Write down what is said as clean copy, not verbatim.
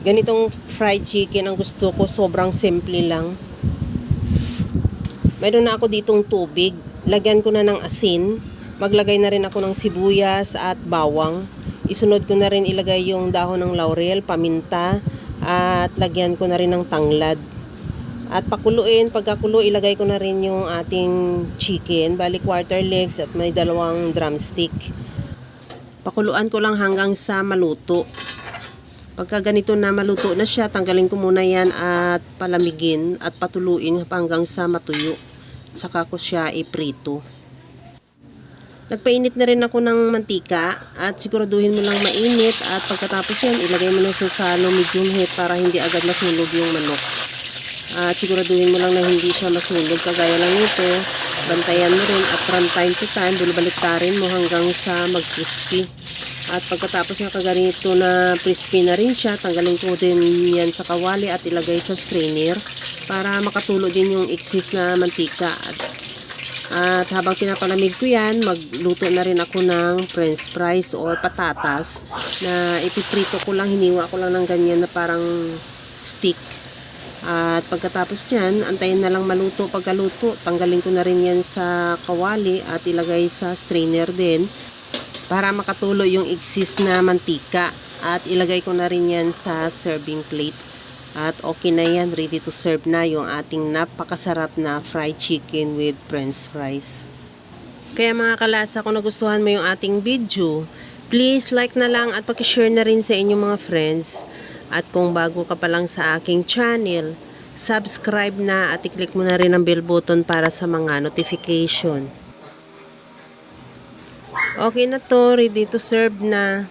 Ganitong fried chicken ang gusto ko, sobrang simple lang. Mayroon na ako ditong tubig. Lagyan ko na ng asin. Maglagay na rin ako ng sibuyas at bawang. Isunod ko na rin ilagay yung dahon ng laurel, paminta, at lagyan ko na rin ng tanglad. At pakuluin, pagkakulo, ilagay ko na rin yung ating chicken, bali quarter legs at may 2 drumstick. Pakuluan ko lang hanggang sa maluto. Pagka ganito na maluto na siya, tanggalin ko muna yan at palamigin at patuluin hanggang sa matuyo. Saka ko siya iprito. Nagpainit na rin ako ng mantika at siguraduhin mo lang mainit at pagkatapos yan, ilagay mo na sa salo medium heat para hindi agad masunog yung manok. At siguraduhin mo lang na hindi siya masunog, kagaya lang nito. Bantayan mo rin at from time to time, balibaliktarin mo hanggang sa mag-crispy. At pagkatapos ng kaganito na crispy na rin siya, tanggalin ko din yan sa kawali at ilagay sa strainer para makatulo din yung excess na mantika. At habang pinapalamig ko yan, magluto na rin ako ng french fries or patatas na ipiprito ko lang, hiniwa ko lang ng ganyan na parang stick. At pagkatapos yan, antayin na lang maluto. Pagkaluto, tanggalin ko na rin yan sa kawali at ilagay sa strainer din para makatulo yung excess na mantika. At ilagay ko na rin yan sa serving plate. At okay na yan, ready to serve na yung ating napakasarap na fried chicken with french fries. Kaya mga kalasa, kung nagustuhan mo yung ating video, please like na lang at pakishare na rin sa inyong mga friends. At kung bago ka pa lang sa aking channel, subscribe na at i-click mo na rin ang bell button para sa mga notification. Okay na to, ready to serve na.